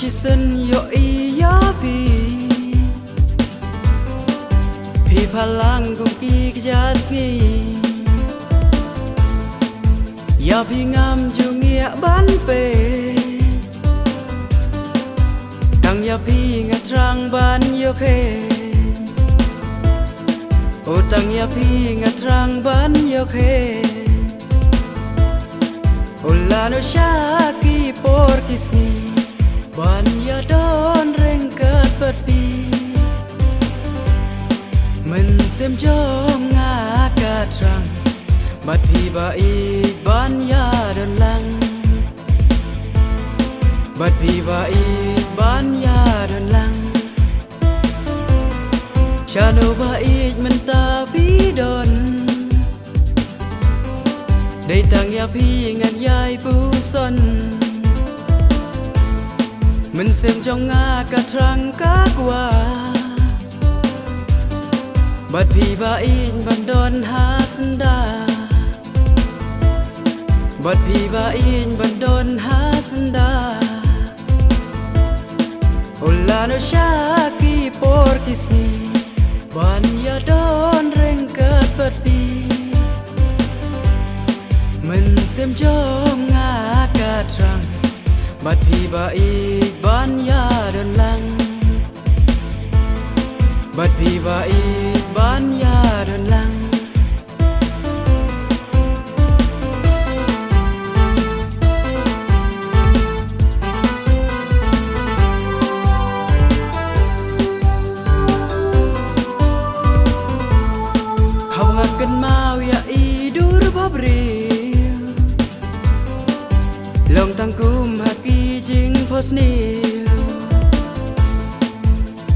Chisen yo iya pi palang kong kikjasngi ya pi ngam jungia ban pe tang ya pi ngatrang ban yo khe o tang ya pi ngatrang ban yo khe o la no shaki por kisni ban ya don reng kat pati mình xem chom nga ka trăng bát phi ba ik ban ya đơn lăng bát phi ba ik ban ya đơn lăng cha no ba ik mình ta phi don đây tang ya phi ngan yai pu son mình xem trong nga ka trăng ka qua bát phi ba in ban don hasanda bát phi ba in ban don hasanda ola no shaki por kisni ban ya don reng kat bát phi mình xem chom nga ka trăng bát phi ba ik ban ya đơn lăng bát phi ba ik ban ya đơn lăng hau akan mau ya idur babri lòng tangkum haki jing posnil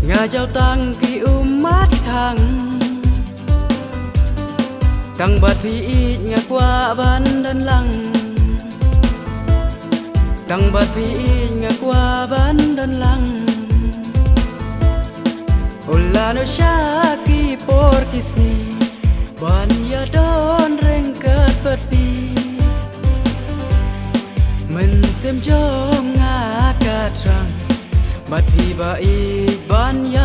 nga giao tăng ki umat thang tăng bát phi ít nga qua ban đơn lăng tăng bát phi ít nga qua ban đơn lăng ola no shaki por kisni ban ya don reng kat bát phi mình xem chom nga ka trăng bát phi ba ik ban ya